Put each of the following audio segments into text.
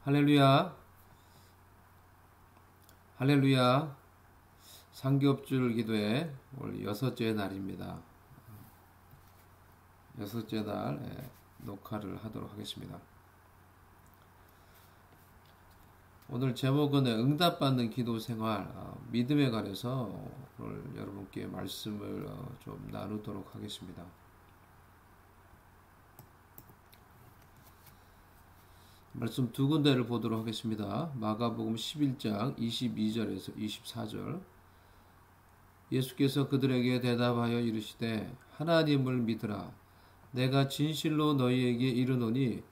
할렐루야, 할렐루야. 삼겹줄 기도회 오늘 여섯째 날입니다. 여섯째 날 녹화를 하도록 하겠습니다. 오늘 제목은 응답받는 기도 생활, 믿음에 관해서 오늘 여러분께 말씀을 좀 나누도록 하겠습니다. 말씀 두 군데를 보도록 하겠습니다. 마가복음 11장 22절에서 24절. 예수께서 그들에게 대답하여 이르시되 하나님을 믿으라. 내가 진실로 너희에게 이르노니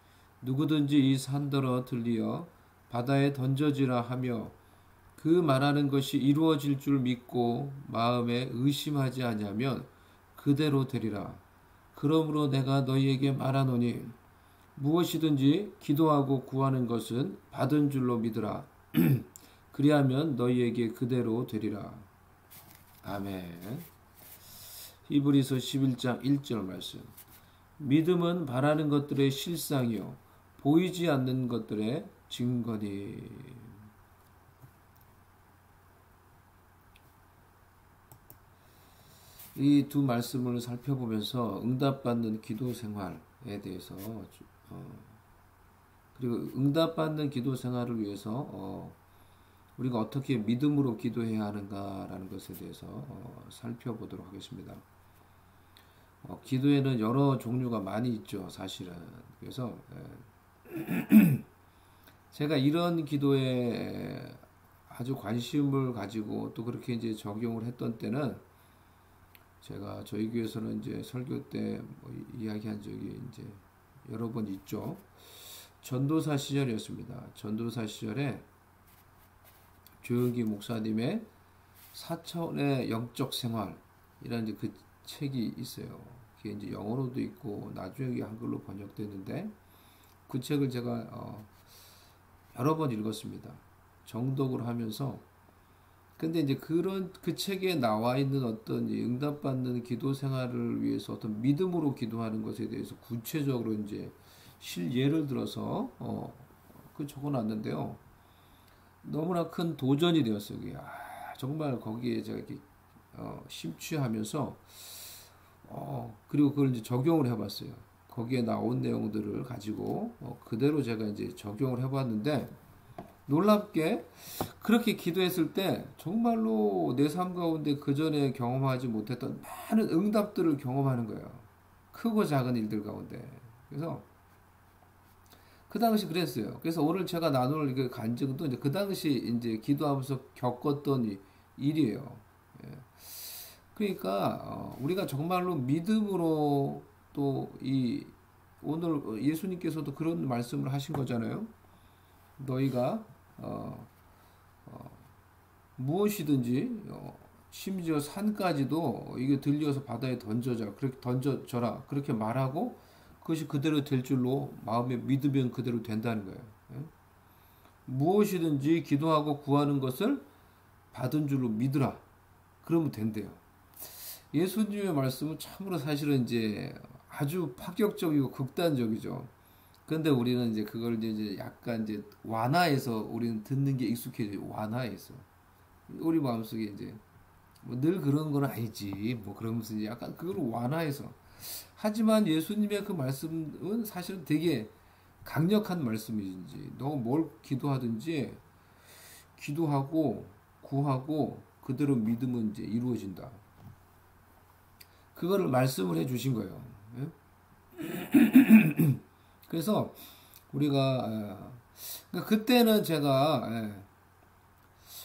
누구든지 이 산더러 들리어 바다에 던져지라 하며 그 말하는 것이 이루어질 줄 믿고 마음에 의심하지 아니하면 그대로 되리라. 그러므로 내가 너희에게 말하노니 무엇이든지 기도하고 구하는 것은 받은 줄로 믿으라. 그리하면 너희에게 그대로 되리라. 아멘. 히브리서 11장 1절 말씀. 믿음은 바라는 것들의 실상이요 보이지 않는 것들의 증거니. 이 두 말씀을 살펴보면서 응답받는 기도 생활에 대해서 그리고 응답받는 기도 생활을 위해서 우리가 어떻게 믿음으로 기도해야 하는가라는 것에 대해서 살펴보도록 하겠습니다. 기도에는 여러 종류가 많이 있죠, 사실은. 그래서 제가 이런 기도에 아주 관심을 가지고 또 그렇게 이제 적용을 했던 때는 제가 저희 교회에서는 이제 설교 때 뭐 이야기한 적이 이제 여러 번 있죠. 전도사 시절이었습니다. 전도사 시절에 조영기 목사님의 4차원의 영적 생활이라는 그 책이 있어요. 그게 이제 영어로도 있고 나중에 한글로 번역됐는데 그 책을 제가 여러 번 읽었습니다. 정독을 하면서. 근데 이제 그 책에 나와 있는 어떤 응답받는 기도 생활을 위해서 어떤 믿음으로 기도하는 것에 대해서 구체적으로 이제 실예를 들어서 그 적어놨는데요. 너무나 큰 도전이 되었어요. 정말 거기에 제가 이렇게 심취하면서 그리고 그걸 이제 적용을 해봤어요. 거기에 나온 내용들을 가지고 그대로 제가 이제 적용을 해봤는데 놀랍게 그렇게 기도했을 때 정말로 내 삶 가운데 그 전에 경험하지 못했던 많은 응답들을 경험하는 거예요. 크고 작은 일들 가운데. 그래서 그 당시 그랬어요. 그래서 오늘 제가 나눌 그 간증도 이제 그 당시 이제 기도하면서 겪었던 일이에요. 그러니까 우리가 정말로 믿음으로 또 오늘 예수님께서도 그런 말씀을 하신 거잖아요. 너희가 무엇이든지 심지어 산까지도 이게 들려서 바다에 던져져라 그렇게 말하고 그것이 그대로 될 줄로 마음에 믿으면 그대로 된다는 거예요. 무엇이든지 기도하고 구하는 것을 받은 줄로 믿으라. 그러면 된대요. 예수님의 말씀은 참으로 사실은 이제 아주 파격적이고 극단적이죠. 그런데 우리는 이제 그걸 이제 약간 이제 완화해서 우리는 듣는 게 익숙해져요. 완화해서. 우리 마음속에 이제 뭐 늘 그런 건 아니지. 뭐 그러면서 이제 약간 그걸 완화해서. 하지만 예수님의 그 말씀은 사실은 되게 강력한 말씀이지. 너 뭘 기도하든지 기도하고 구하고 그대로 믿으면 이제 이루어진다. 그거를 말씀을 해 주신 거예요. 그래서 우리가 그때는 제가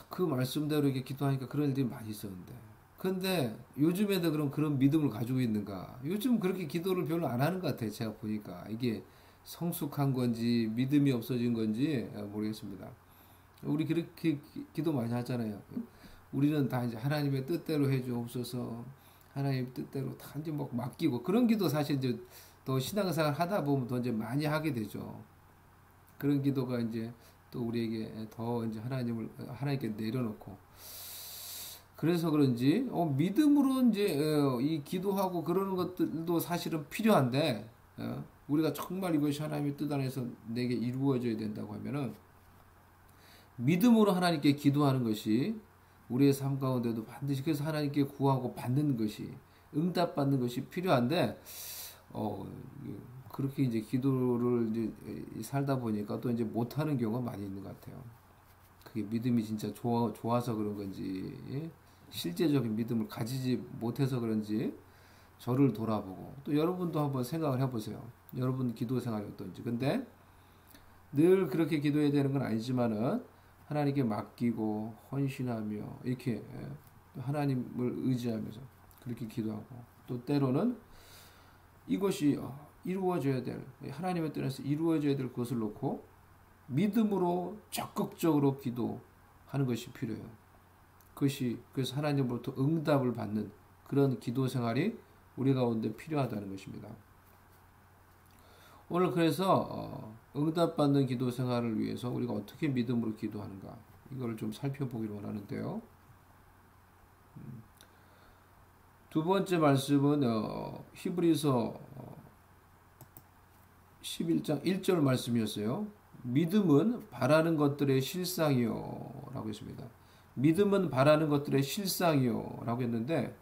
그 말씀대로 이렇게 기도하니까 그런 일들이 많이 있었는데, 근데 요즘에도 그런 믿음을 가지고 있는가? 요즘 그렇게 기도를 별로 안 하는 것 같아요. 제가 보니까 이게 성숙한 건지 믿음이 없어진 건지 모르겠습니다. 우리 그렇게 기도 많이 하잖아요. 우리는 다 이제 하나님의 뜻대로 해주옵소서, 하나님 뜻대로 다 이제 막 맡기고, 그런 기도 사실 이제 더 신앙생활 하다 보면 더 이제 많이 하게 되죠. 그런 기도가 이제 또 우리에게 더 이제 하나님께 내려놓고, 그래서 그런지 믿음으로 이제 이 기도하고 그러는 것들도 사실은 필요한데 우리가 정말 이것이 하나님의 뜻 안에서 내게 이루어져야 된다고 하면은 믿음으로 하나님께 기도하는 것이 우리의 삶 가운데도 반드시 그래서 하나님께 구하고 받는 것이 응답받는 것이 필요한데 그렇게 이제 기도를 이제 살다 보니까 또 이제 못하는 경우가 많이 있는 것 같아요. 그게 믿음이 진짜 좋아서 그런 건지 실제적인 믿음을 가지지 못해서 그런지 저를 돌아보고 또 여러분도 한번 생각을 해보세요. 여러분 기도 생활이 어떤지. 근데 늘 그렇게 기도해야 되는 건 아니지만은 하나님께 맡기고 헌신하며 이렇게 하나님을 의지하면서 그렇게 기도하고 또 때로는 이것이 이루어져야 될 하나님의 뜻에서 이루어져야 될 것을 놓고 믿음으로 적극적으로 기도하는 것이 필요해요. 그래서 하나님으로부터 응답을 받는 그런 기도 생활이 우리 가운데 필요하다는 것입니다. 오늘 그래서 응답받는 기도 생활을 위해서 우리가 어떻게 믿음으로 기도하는가 이걸 좀 살펴보기를 원하는데요. 두 번째 말씀은 히브리서 11장 1절 말씀이었어요. 믿음은 바라는 것들의 실상이요 라고 했습니다. 믿음은 바라는 것들의 실상이요 라고 했는데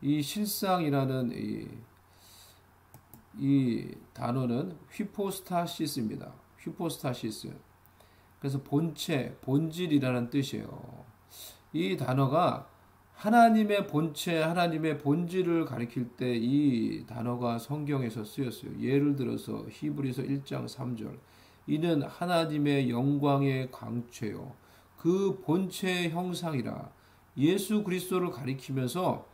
이 실상이라는 이 단어는 휘포스타시스입니다. 휘포스타시스. 그래서 본체, 본질이라는 뜻이에요. 이 단어가 하나님의 본체, 하나님의 본질을 가리킬 때 이 단어가 성경에서 쓰였어요. 예를 들어서 히브리서 1장 3절. 이는 하나님의 영광의 광채요. 그 본체의 형상이라. 예수 그리스도를 가리키면서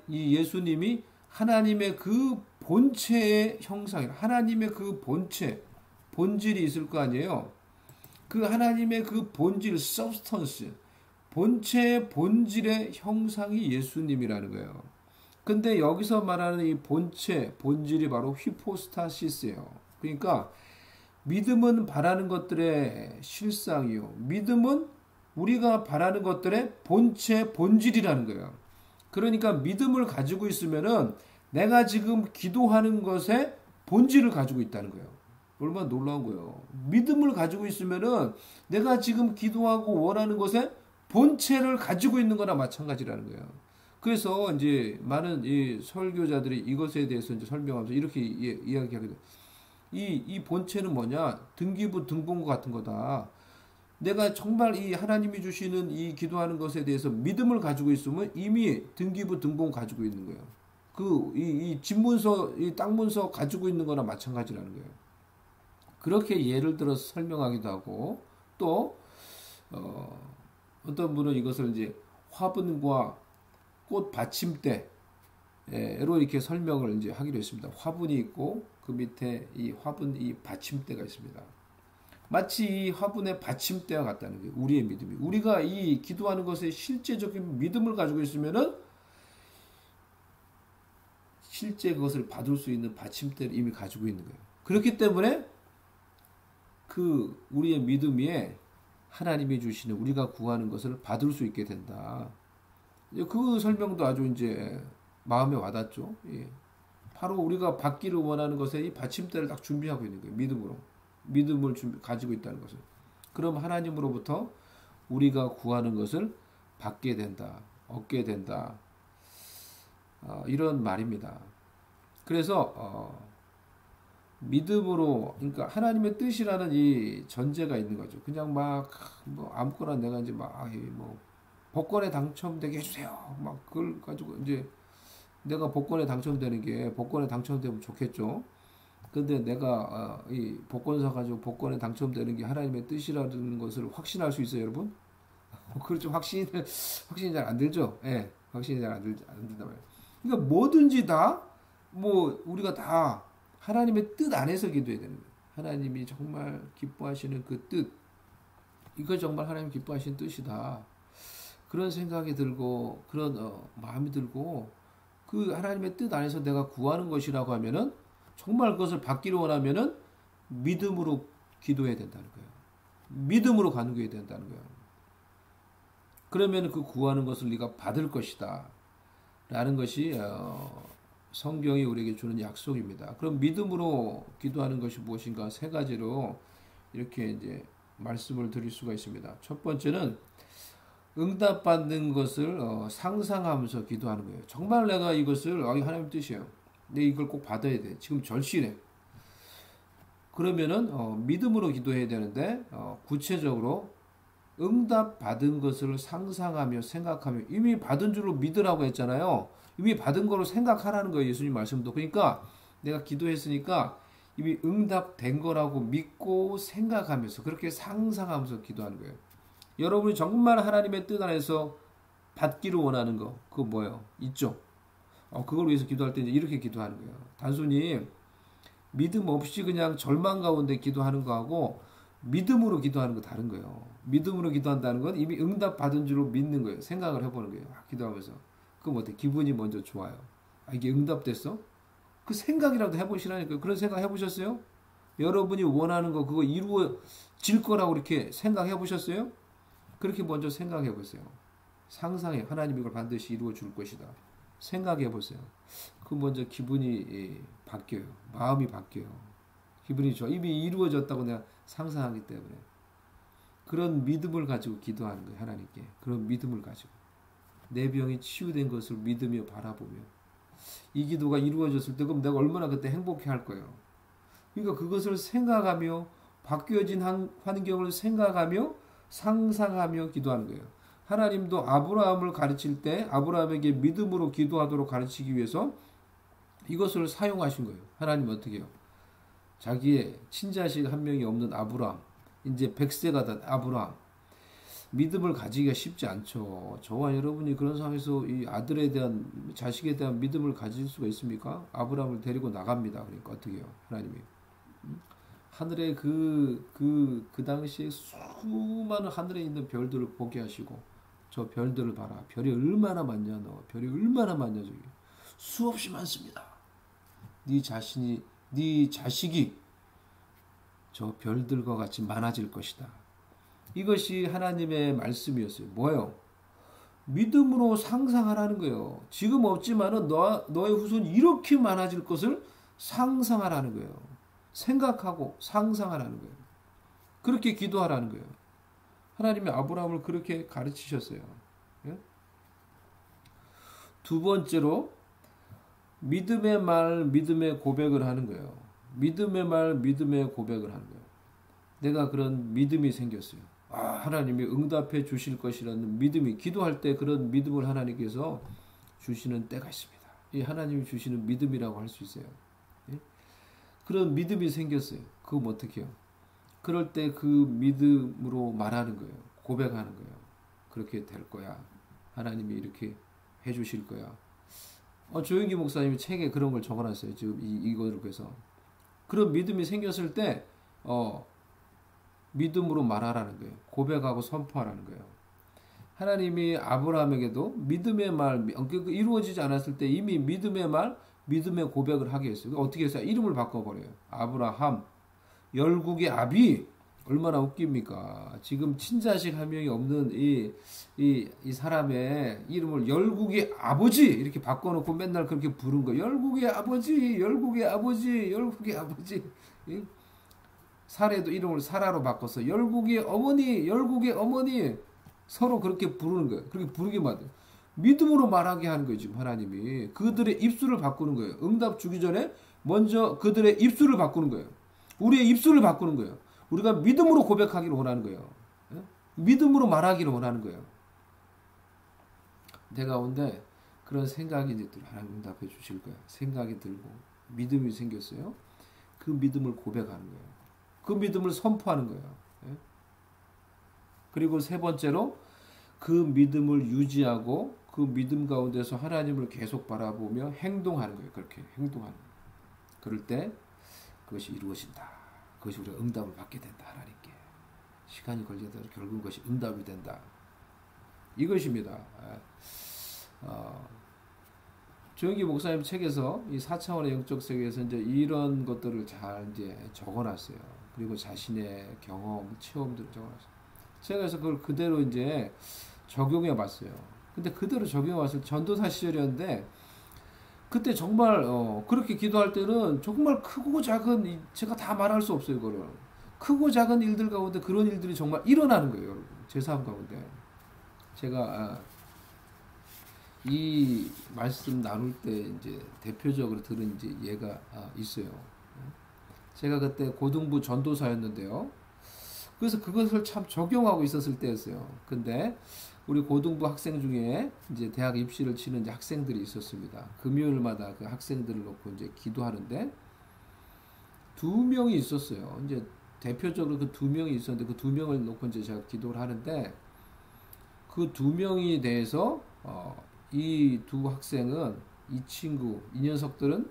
이 예수님이 하나님의 그 본체의 형상이라. 하나님의 그 본질이 있을 거 아니에요. 그 하나님의 그 본질, substance, 본체의 본질의 형상이 예수님이라는 거예요. 근데 여기서 말하는 이 본질이 바로 휘포스타시스예요. 그러니까 믿음은 바라는 것들의 실상이요. 믿음은 우리가 바라는 것들의 본질이라는 거예요. 그러니까 믿음을 가지고 있으면은 내가 지금 기도하는 것의 본질을 가지고 있다는 거예요. 얼마나 놀라운 거예요. 믿음을 가지고 있으면은 내가 지금 기도하고 원하는 것의 본체를 가지고 있는 거나 마찬가지라는 거예요. 그래서 이제 많은 이 설교자들이 이것에 대해서 이제 설명하면서 이렇게 이야기하게 돼요. 이 본체는 뭐냐? 등기부 등본과 같은 거다. 내가 정말 이 하나님이 주시는 이 기도하는 것에 대해서 믿음을 가지고 있으면 이미 등기부 등본 가지고 있는 거예요. 이 집문서, 이 땅문서 가지고 있는 거나 마찬가지라는 거예요. 그렇게 예를 들어서 설명하기도 하고 또 어떤 분은 이것을 이제 화분과 꽃 받침대로 이렇게 설명을 이제 하기로 했습니다. 화분이 있고 그 밑에 이 화분 이 받침대가 있습니다. 마치 이 화분의 받침대와 같다는 거예요. 우리의 믿음이. 우리가 이 기도하는 것에 실제적인 믿음을 가지고 있으면은 실제 그것을 받을 수 있는 받침대를 이미 가지고 있는 거예요. 그렇기 때문에 그 우리의 믿음 위에 하나님이 주시는 우리가 구하는 것을 받을 수 있게 된다. 그 설명도 아주 이제 마음에 와닿죠. 예. 바로 우리가 받기를 원하는 것에 이 받침대를 딱 준비하고 있는 거예요. 믿음으로. 믿음을 가지고 있다는 것을. 그럼 하나님으로부터 우리가 구하는 것을 받게 된다. 얻게 된다. 이런 말입니다. 그래서 믿음으로 그러니까 하나님의 뜻이라는 이 전제가 있는 거죠. 그냥 막 뭐 아무거나 내가 이제 막 뭐 복권에 당첨되게 해주세요. 막 그걸 가지고 이제 내가 복권에 당첨되는 게 복권에 당첨되면 좋겠죠. 근데 내가 이 복권 사가지고 복권에 당첨되는 게 하나님의 뜻이라는 것을 확신할 수 있어요, 여러분? 그렇죠. 확신이 잘 안 들죠. 예, 확신이 잘 안 된단 말이에요. 그러니까 뭐든지 다 뭐 우리가 다 하나님의 뜻 안에서 기도해야 되는 거예요. 하나님이 정말 기뻐하시는 그 뜻, 이거 정말 하나님 기뻐하시는 뜻이다. 그런 생각이 들고 그런 마음이 들고 그 하나님의 뜻 안에서 내가 구하는 것이라고 하면은 정말 그것을 받기를 원하면은 믿음으로 기도해야 된다는 거예요. 믿음으로 간구해야 된다는 거예요. 그러면 그 구하는 것을 네가 받을 것이다. 라는 것이 성경이 우리에게 주는 약속입니다. 그럼 믿음으로 기도하는 것이 무엇인가? 세 가지로 이렇게 이제 말씀을 드릴 수가 있습니다. 첫 번째는 응답받는 것을 상상하면서 기도하는 거예요. 정말 내가 이것을 하나님 뜻이에요. 내가 이걸 꼭 받아야 돼. 지금 절실해. 그러면은 믿음으로 기도해야 되는데 구체적으로 응답 받은 것을 상상하며 생각하며 이미 받은 줄로 믿으라고 했잖아요. 이미 받은 거로 생각하라는 거예요. 예수님 말씀도. 그러니까 내가 기도했으니까 이미 응답된 거라고 믿고 생각하면서 그렇게 상상하면서 기도하는 거예요. 여러분이 정말 하나님의 뜻 안에서 받기를 원하는 거 그거 뭐예요? 있죠. 그걸 위해서 기도할 때 이제 이렇게 기도하는 거예요. 단순히 믿음 없이 그냥 절망 가운데 기도하는 거하고 믿음으로 기도하는 거 다른 거예요. 믿음으로 기도한다는 건 이미 응답 받은 줄로 믿는 거예요. 생각을 해보는 거예요. 기도하면서. 그럼 어때? 기분이 먼저 좋아요. 이게 응답됐어? 그 생각이라도 해보시라니까요. 그런 생각 해보셨어요? 여러분이 원하는 거 그거 이루어질 거라고 이렇게 생각해 보셨어요? 그렇게 먼저 생각해 보세요. 상상해. 하나님이 이걸 반드시 이루어 줄 것이다. 생각해 보세요. 그 먼저 기분이 바뀌어요. 마음이 바뀌어요. 기분이 좋아. 이미 이루어졌다고 내가 상상하기 때문에. 그런 믿음을 가지고 기도하는 거예요. 하나님께. 그런 믿음을 가지고. 내 병이 치유된 것을 믿으며 바라보며. 이 기도가 이루어졌을 때 그럼 내가 얼마나 그때 행복해 할 거예요. 그러니까 그것을 생각하며 바뀌어진 환경을 생각하며 상상하며 기도하는 거예요. 하나님도 아브라함을 가르칠 때 아브라함에게 믿음으로 기도하도록 가르치기 위해서 이것을 사용하신 거예요. 하나님 어떻게 해요? 자기의 친자식 한 명이 없는 아브라함, 이제 100세가 된 아브라함, 믿음을 가지기가 쉽지 않죠. 저와 여러분이 그런 상황에서 이 아들에 대한, 자식에 대한 믿음을 가질 수가 있습니까? 아브라함을 데리고 나갑니다. 그러니까 어떻게 해요? 하나님이. 하늘에 그 당시에 수많은 하늘에 있는 별들을 보게 하시고, 저 별들을 봐라. 별이 얼마나 많냐, 너. 별이 얼마나 많냐, 저기. 수없이 많습니다. 네 자식이 저 별들과 같이 많아질 것이다. 이것이 하나님의 말씀이었어요. 뭐예요? 믿음으로 상상하라는 거예요. 지금 없지만은 너의 후손이 이렇게 많아질 것을 상상하라는 거예요. 생각하고 상상하라는 거예요. 그렇게 기도하라는 거예요. 하나님이 아브라함을 그렇게 가르치셨어요. 예? 두 번째로 믿음의 말, 믿음의 고백을 하는 거예요. 믿음의 말, 믿음의 고백을 하는 거예요. 내가 그런 믿음이 생겼어요. 하나님이 응답해 주실 것이라는 믿음이, 기도할 때 그런 믿음을 하나님께서 주시는 때가 있습니다. 이 하나님이 주시는 믿음이라고 할 수 있어요. 예? 그런 믿음이 생겼어요. 그럼 어떻게 해요? 그럴 때 그 믿음으로 말하는 거예요. 고백하는 거예요. 그렇게 될 거야. 하나님이 이렇게 해 주실 거야. 조영기 목사님이 책에 그런 걸 적어놨어요. 지금 이거를 그래서. 그런 믿음이 생겼을 때, 믿음으로 말하라는 거예요. 고백하고 선포하라는 거예요. 하나님이 아브라함에게도 믿음의 말, 이루어지지 않았을 때 이미 믿음의 말, 믿음의 고백을 하게 했어요. 어떻게 했어요? 이름을 바꿔버려요. 아브라함, 열국의 아비. 얼마나 웃깁니까? 지금 친자식 한 명이 없는 이 사람의 이름을 열국의 아버지 이렇게 바꿔놓고 맨날 그렇게 부른 거예요. 열국의 아버지, 열국의 아버지, 열국의 아버지. 사례도 이름을 사라로 바꿔서 열국의 어머니, 열국의 어머니 서로 그렇게 부르는 거예요. 그렇게 부르게 만들어요. 믿음으로 말하게 하는 거예요. 지금 하나님이 그들의 입술을 바꾸는 거예요. 응답 주기 전에 먼저 그들의 입술을 바꾸는 거예요. 우리의 입술을 바꾸는 거예요. 우리가 믿음으로 고백하기를 원하는 거예요. 믿음으로 말하기를 원하는 거예요. 내가 온데 그런 생각이 이제 하나님 응답해 주실 거야. 생각이 들고 믿음이 생겼어요. 그 믿음을 고백하는 거예요. 그 믿음을 선포하는 거예요. 그리고 세 번째로 그 믿음을 유지하고 그 믿음 가운데서 하나님을 계속 바라보며 행동하는 거예요. 그렇게 행동하는 거예요. 그럴 때 그것이 이루어진다. 그것이 우리가 응답을 받게 된다. 하나님께. 시간이 걸리더라도 결국은 그것이 응답이 된다. 이것입니다. 조영기 목사님 책에서 이 4차원의 영적 세계에서 이제 이런 것들을 잘 이제 적어놨어요. 그리고 자신의 경험, 체험들을 적어놨어요. 제가 그래서 그걸 그대로 이제 적용해 봤어요. 근데 그대로 적용해 봤을 때 전도사 시절이었는데 그때 정말 그렇게 기도할 때는 정말 크고 작은 제가 다 말할 수 없어요. 이거를 크고 작은 일들 가운데 그런 일들이 정말 일어나는 거예요. 여러분. 제 삶 가운데 제가 이 말씀 나눌 때 이제 대표적으로 들은 이제 예가 있어요. 제가 그때 고등부 전도사였는데요. 그래서 그것을 참 적용하고 있었을 때였어요. 근데 우리 고등부 학생 중에 이제 대학 입시를 치는 이제 학생들이 있었습니다. 금요일마다 그 학생들을 놓고 이제 기도하는데 두 명이 있었어요. 이제 대표적으로 그 두 명이 있었는데 그 두 명을 놓고 이제 제가 기도를 하는데 그 두 명이 대해서 이 두 학생은 이 녀석들은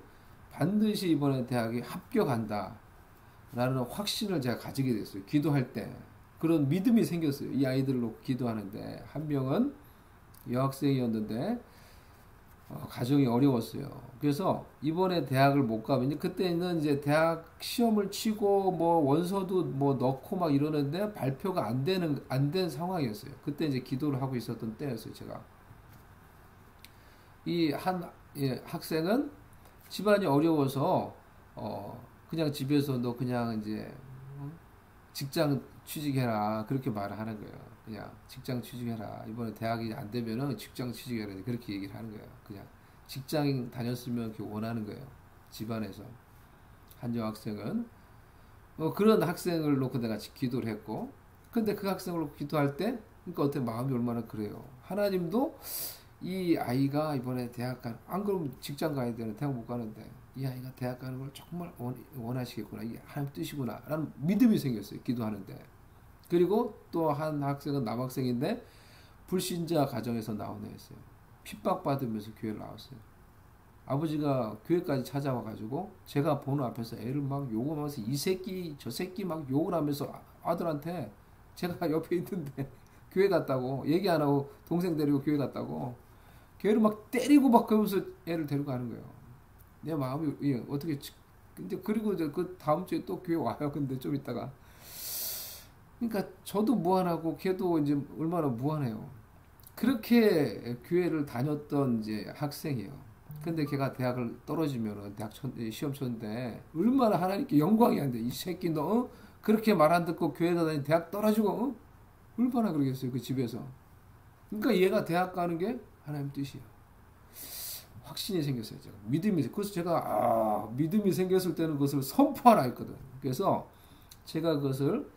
반드시 이번에 대학에 합격한다 라는 확신을 제가 가지게 됐어요. 기도할 때 그런 믿음이 생겼어요. 이 아이들을 놓고 기도하는데 한 명은 여학생이었는데 가정이 어려웠어요. 그래서 이번에 대학을 못 가면 그때는 이제 대학 시험을 치고 뭐 원서도 뭐 넣고 막 이러는데 발표가 안 된 상황이었어요. 그때 이제 기도를 하고 있었던 때였어요. 제가 이 한 학생은 집안이 어려워서 그냥 집에서 너 그냥 이제 직장 취직해라 그렇게 말을 하는 거예요. 그냥 직장 취직해라. 이번에 대학이 안 되면은 직장 취직해라 그렇게 얘기를 하는 거예요. 그냥 직장 다녔으면 이렇게 원하는 거예요. 집안에서 한 여학생은 그런 학생을 놓고 내가 기도를 했고, 근데 그 학생을 놓고 기도할 때, 그러니까 어때 마음이 얼마나 그래요. 하나님도 이 아이가 이번에 대학 안 그러면 직장 가야 되는 대학 못 가는데 이 아이가 대학 가는 걸 정말 원하시겠구나. 이게 하나님 뜻이구나. 라는 믿음이 생겼어요. 기도하는데. 그리고 또 한 학생은 남학생인데 불신자 가정에서 나온 애였어요. 핍박받으면서 교회를 나왔어요. 아버지가 교회까지 찾아와가지고 제가 보는 앞에서 애를 막 욕을 하면서 이 새끼 저 새끼 막 욕을 하면서 아들한테 제가 옆에 있는데 교회 갔다고 얘기 안 하고 동생 데리고 교회 갔다고 교회를 막 때리고 막 그러면서 애를 데리고 가는 거예요. 내 마음이 어떻게 근데 그리고 이제 그 다음 주에 또 교회 와요. 근데 좀 있다가 그러니까 저도 무한하고 걔도 이제 얼마나 무한해요. 그렇게 교회를 다녔던 이제 학생이에요. 근데 걔가 대학을 떨어지면은 시험 쳤는데 얼마나 하나님께 영광이 안 돼. 이 새끼 너 그렇게 말 안 듣고 교회 다니 대학 떨어지고 얼마나 그러겠어요. 그 집에서. 그러니까 얘가 대학 가는 게 하나님 뜻이에요. 확신이 생겼어요. 제가. 믿음이. 그래서 제가 믿음이 생겼을 때는 그것을 선포하라 했거든. 그래서 제가 그것을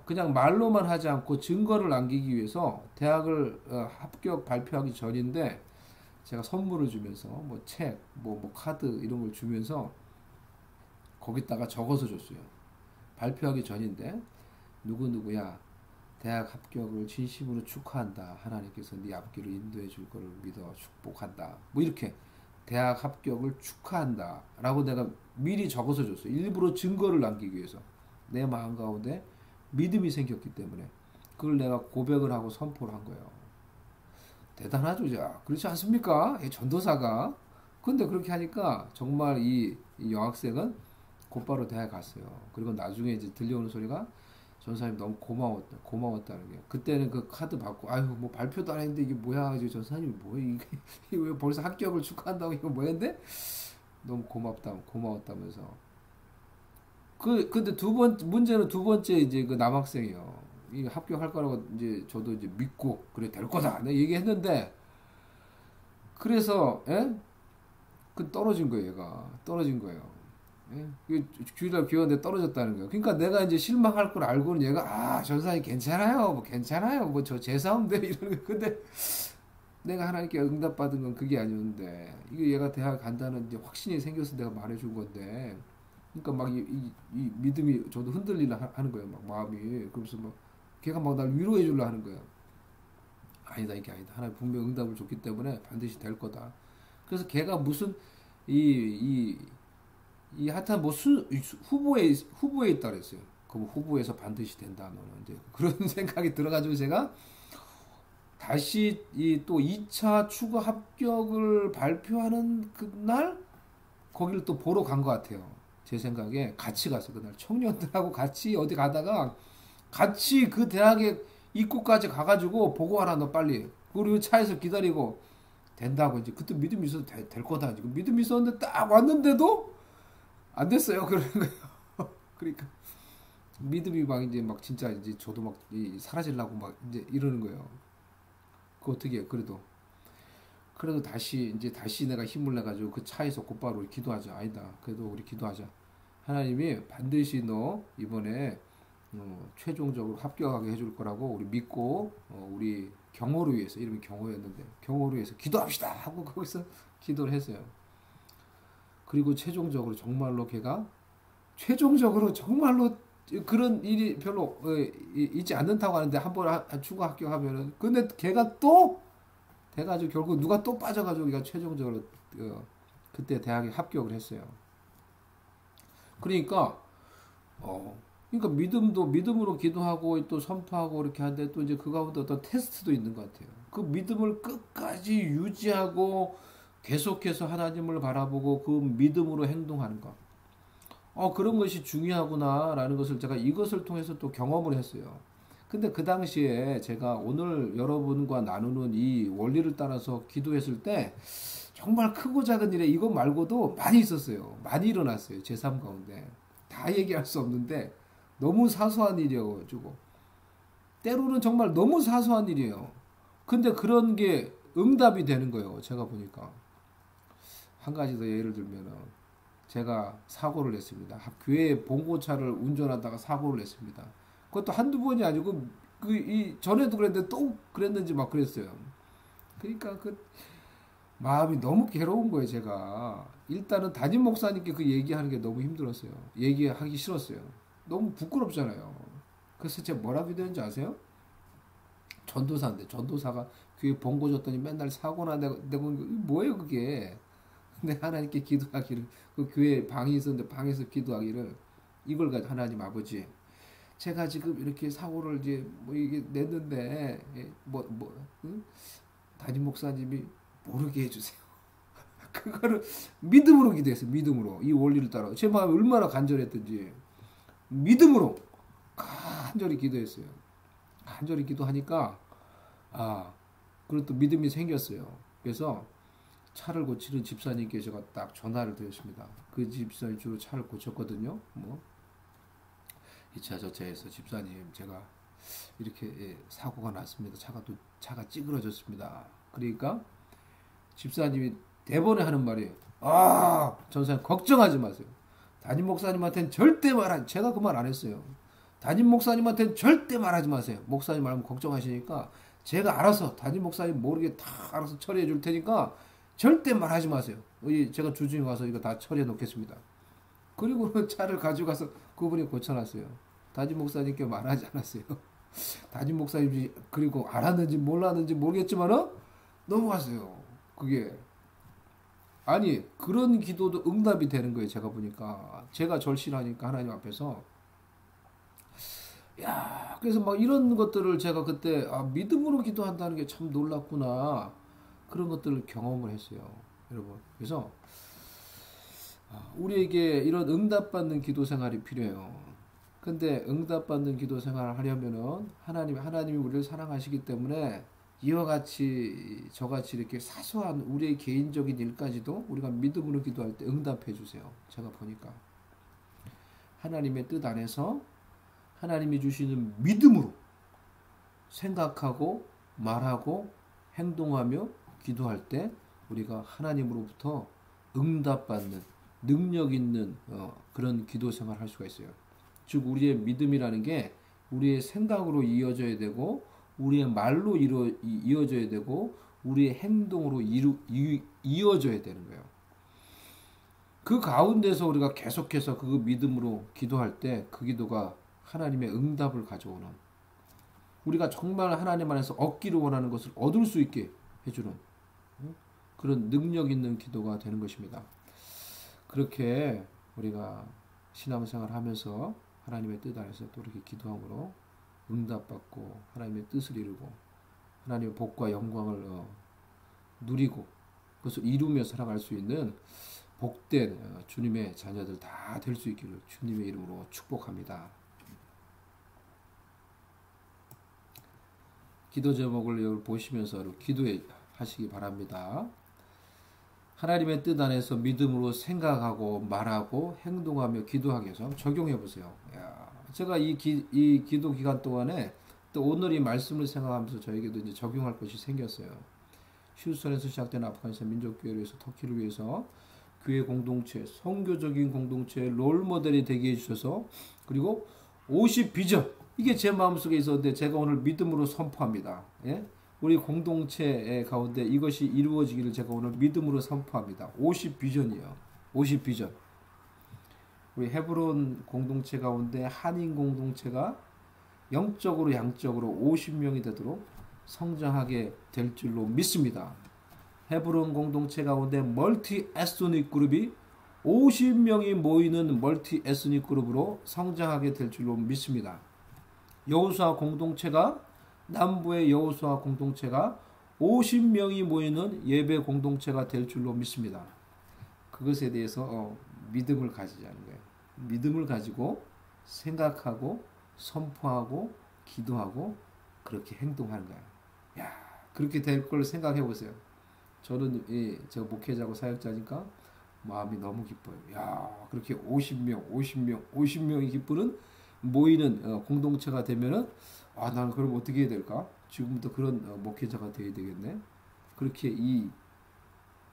그냥 말로만 하지 않고 증거를 남기기 위해서 대학을 합격 발표하기 전인데 제가 선물을 주면서 뭐 책, 뭐 카드 이런 걸 주면서 거기다가 적어서 줬어요. 발표하기 전인데 누구누구야 대학 합격을 진심으로 축하한다. 하나님께서 네 앞길을 인도해 줄 거를 믿어 축복한다. 뭐 이렇게 대학 합격을 축하한다. 라고 내가 미리 적어서 줬어요. 일부러 증거를 남기기 위해서. 내 마음 가운데 믿음이 생겼기 때문에 그걸 내가 고백을 하고 선포를 한 거예요. 대단하죠, 자. 그렇지 않습니까? 전도사가. 근데 그렇게 하니까 정말 이 여학생은 곧바로 대학 갔어요. 그리고 나중에 이제 들려오는 소리가 전사님 너무 고마웠다는 게. 그때는 그 카드 받고, 아유, 뭐 발표도 안 했는데 이게 뭐야. 전사님이 뭐야. 이게 왜 벌써 합격을 축하한다고 이거 뭐였는데? 너무 고마웠다면서. 근데 문제는 두 번째 이제 그 남학생이요. 이 합격할 거라고 이제 저도 이제 믿고, 그래, 될 거다. 내가 얘기했는데, 그래서, 떨어진 거예요, 얘가. 떨어진 거예요. 주일날 교회인데 떨어졌다는 거예요. 그러니까 내가 이제 실망할 걸 알고는 얘가 전사님 괜찮아요, 뭐 괜찮아요, 뭐 저 제 싸움대 이러는 거. 근데 내가 하나님께 응답받은 건 그게 아니었는데 이게 얘가 대학 간다는 이제 확신이 생겨서 내가 말해준 건데, 그러니까 막 이 믿음이 저도 흔들리려 하는 거예요, 막 마음이. 그러면서 막 걔가 막 날 위로해 주려 하는 거예요. 아니다, 이게 아니다. 하나님 분명 응답을 줬기 때문에 반드시 될 거다. 그래서 걔가 무슨 하여튼 뭐 후보에 있다 그랬어요. 그 후보에서 반드시 된다 너는 이제 그런 생각이 들어가지고 제가 다시 또 2차 추가 합격을 발표하는 그날 거기를 또 보러 간 것 같아요. 제 생각에 같이 갔어요. 그날 청년들하고 같이 어디 가다가 같이 그 대학에 입구까지 가가지고 보고 와라 너 빨리. 그리고 차에서 기다리고 된다고 이제 그때 믿음이 있어도 될 거다. 지금 믿음이 있었는데 딱 왔는데도 안 됐어요. 그러는 거예요. 그러니까 믿음이 막 이제 막 진짜 이제 저도 막 사라지려고 막 이제 이러는 거예요. 그 어떻게 해? 그래도 다시 내가 힘을 내 가지고 그 차에서 곧바로 우리 기도하자. 아니다. 그래도 우리 기도하자. 하나님이 반드시 너 이번에 최종적으로 합격하게 해줄 거라고 우리 믿고 우리 경호를 위해서, 이름이 경호였는데 경호를 위해서 기도합시다 하고 거기서 기도를 했어요. 그리고 최종적으로 정말로 걔가 최종적으로 정말로 그런 일이 별로 있지 않는다고 하는데 한 번 추가 합격하면은 근데 걔가 또 돼가지고 결국 누가 또 빠져가지고 우리가 최종적으로 그때 대학에 합격을 했어요. 그러니까 그러니까 믿음으로 기도하고 또 선포하고 이렇게 하는데 또 이제 그 가운데 어떤 테스트도 있는 것 같아요. 그 믿음을 끝까지 유지하고 계속해서 하나님을 바라보고 그 믿음으로 행동하는 것. 그런 것이 중요하구나라는 것을 제가 이것을 통해서 또 경험을 했어요. 근데 그 당시에 제가 오늘 여러분과 나누는 이 원리를 따라서 기도했을 때 정말 크고 작은 일에 이것 말고도 많이 있었어요. 많이 일어났어요. 제 삶 가운데. 다 얘기할 수 없는데 너무 사소한 일이어가지고 때로는 정말 너무 사소한 일이에요. 근데 그런 게 응답이 되는 거예요. 제가 보니까. 한 가지 더 예를 들면은 제가 사고를 냈습니다. 교회 봉고차를 운전하다가 사고를 냈습니다. 그것도 한두 번이 아니고 전에도 그랬는데 또 그랬는지 막 그랬어요. 그러니까 그 마음이 너무 괴로운 거예요. 제가 일단은 담임 목사님께 그 얘기하는 게 너무 힘들었어요. 얘기하기 싫었어요. 너무 부끄럽잖아요. 그래서 제가 뭐라 기도했는지 아세요? 전도사인데 전도사가 교회 봉고 줬더니 맨날 사고나 내고 뭐예요 그게. 근데 하나님께 기도하기를 그 교회 방이 있었는데 방에서 기도하기를 이걸 가지고 하나님 아버지 제가 지금 이렇게 사고를 이제 뭐 이게 냈는데 응? 담임 목사님이 모르게 해주세요. 그거를 믿음으로 기도했어요. 믿음으로 이 원리를 따라 제 마음이 얼마나 간절했던지 믿음으로 간절히 기도했어요. 간절히 기도하니까 그리고 또 믿음이 생겼어요. 그래서 차를 고치는 집사님께 제가 딱 전화를 드렸습니다. 그 집사님 주로 차를 고쳤거든요. 이 차 저 차에서 집사님 제가 이렇게 사고가 났습니다. 차가 찌그러졌습니다. 그러니까 집사님이 대번에 하는 말이에요. 전사님 걱정하지 마세요. 담임 목사님한테는 절대 제가 그 말 안 했어요. 담임 목사님한테는 절대 말하지 마세요. 목사님 말하면 걱정하시니까 제가 알아서 담임 목사님 모르게 다 알아서 처리해 줄 테니까 절대 말하지 마세요. 제가 주중에 와서 이거 다 처리해 놓겠습니다. 그리고 차를 가져가서 그분이 고쳐놨어요. 담임 목사님께 말하지 않았어요. 담임 목사님이 그리고 알았는지 몰랐는지 모르겠지만은 넘어갔어요. 그게 아니 그런 기도도 응답이 되는 거예요. 제가 보니까 제가 절실하니까 하나님 앞에서 그래서 막 이런 것들을 제가 그때 믿음으로 기도한다는 게 참 놀랍구나 그런 것들을 경험을 했어요. 여러분 그래서 우리에게 이런 응답받는 기도 생활이 필요해요. 근데 응답받는 기도 생활을 하려면은 하나님이 우리를 사랑하시기 때문에 이와 같이 저같이 이렇게 사소한 우리의 개인적인 일까지도 우리가 믿음으로 기도할 때 응답해 주세요. 제가 보니까 하나님의 뜻 안에서 하나님이 주시는 믿음으로 생각하고 말하고 행동하며 기도할 때 우리가 하나님으로부터 응답받는 능력 있는 그런 기도 생활을 할 수가 있어요. 즉 우리의 믿음이라는 게 우리의 생각으로 이어져야 되고 우리의 말로 이어져야 되고 우리의 행동으로 이어져야 되는 거예요. 그 가운데서 우리가 계속해서 그 믿음으로 기도할 때 그 기도가 하나님의 응답을 가져오는 우리가 정말 하나님 안에서 얻기를 원하는 것을 얻을 수 있게 해주는 그런 능력 있는 기도가 되는 것입니다. 그렇게 우리가 신앙생활을 하면서 하나님의 뜻 안에서 또 이렇게 기도함으로 응답받고 하나님의 뜻을 이루고 하나님의 복과 영광을 누리고 그것을 이루며 살아갈 수 있는 복된 주님의 자녀들 다 될 수 있기를 주님의 이름으로 축복합니다. 기도 제목을 보시면서 기도해 하시기 바랍니다. 하나님의 뜻 안에서 믿음으로 생각하고 말하고 행동하며 기도하기 위해서 한번 적용해 보세요. 제가 이 기도 기간 동안에 또 오늘 이 말씀을 생각하면서 저에게도 이제 적용할 것이 생겼어요. 휴스턴에서 시작된 아프가니스탄 민족교회를 위해서, 터키를 위해서 교회 공동체, 선교적인 공동체 롤모델이 되게 해주셔서, 그리고 50 비전, 이게 제 마음속에 있었는데 제가 오늘 믿음으로 선포합니다. 예? 우리 공동체 가운데 이것이 이루어지기를 제가 오늘 믿음으로 선포합니다. 50 비전이요. 50 비전. 우리 헤브론 공동체 가운데 한인 공동체가 영적으로 양적으로 50명이 되도록 성장하게 될 줄로 믿습니다. 헤브론 공동체 가운데 멀티 에스닉 그룹이 50명이 모이는 멀티 에스닉 그룹으로 성장하게 될 줄로 믿습니다. 여호수아 공동체가, 남부의 여호수아 공동체가 50명이 모이는 예배 공동체가 될 줄로 믿습니다. 그것에 대해서 믿음을 가지자는 거예요. 믿음을 가지고 생각하고 선포하고 기도하고 그렇게 행동하는 거예요. 야, 그렇게 될 걸 생각해 보세요. 저는 제가 목회자고 사역자니까 마음이 너무 기뻐요. 야, 그렇게 50명이 기쁘는 모이는 공동체가 되면은, 나는 그럼 어떻게 해야 될까? 지금부터 그런 목회자가 되어야 되겠네. 그렇게 이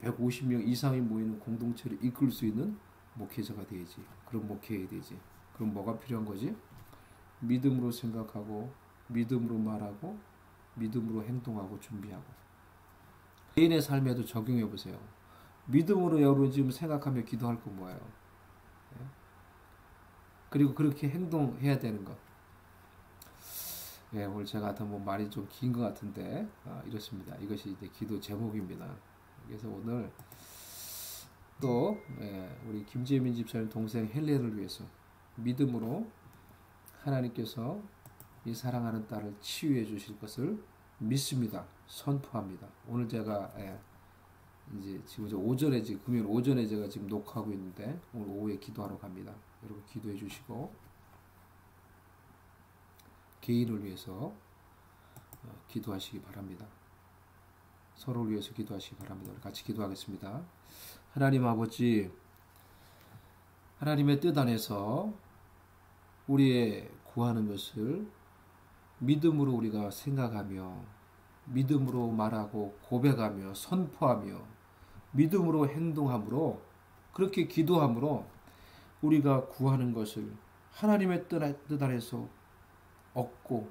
150명 이상이 모이는 공동체를 이끌 수 있는 목회자가 되야지. 그럼 목회해야 되지. 그럼 뭐가 필요한 거지? 믿음으로 생각하고, 믿음으로 말하고, 믿음으로 행동하고 준비하고. 개인의 삶에도 적용해 보세요. 믿음으로 여러분 지금 생각하며 기도할 건 뭐예요? 그리고 그렇게 행동해야 되는 것. 오늘 제가 뭐 말이 좀 긴 것 같은데 이렇습니다. 이것이 이제 기도 제목입니다. 그래서 오늘 또 우리 김재민 집사님 동생 헬렌을 위해서 믿음으로 하나님께서 이 사랑하는 딸을 치유해 주실 것을 믿습니다. 선포합니다. 오늘 제가 이제 지금 오전에, 금요일 오전에 제가 지금 녹화하고 있는데 오늘 오후에 기도하러 갑니다. 여러분 기도해 주시고 개인을 위해서 기도하시기 바랍니다. 서로를 위해서 기도하시기 바랍니다. 우리 같이 기도하겠습니다. 하나님 아버지, 하나님의 뜻 안에서 우리의 구하는 것을 믿음으로 우리가 생각하며, 믿음으로 말하고 고백하며 선포하며, 믿음으로 행동함으로, 그렇게 기도함으로 우리가 구하는 것을 하나님의 뜻 안에서 얻고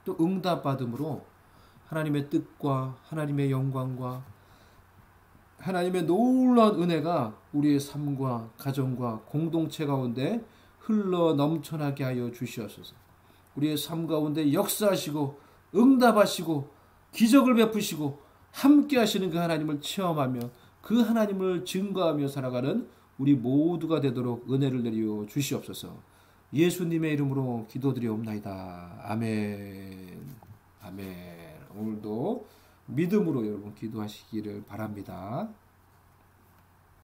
또 응답받음으로 하나님의 뜻과 하나님의 영광과 하나님의 놀라운 은혜가 우리의 삶과 가정과 공동체 가운데 흘러 넘쳐나게 하여 주시옵소서. 우리의 삶 가운데 역사하시고 응답하시고 기적을 베푸시고 함께 하시는 그 하나님을 체험하며 그 하나님을 증거하며 살아가는 우리 모두가 되도록 은혜를 내려 주시옵소서. 예수님의 이름으로 기도드리옵나이다. 아멘. 아멘. 오늘도 믿음으로 여러분 기도하시기를 바랍니다.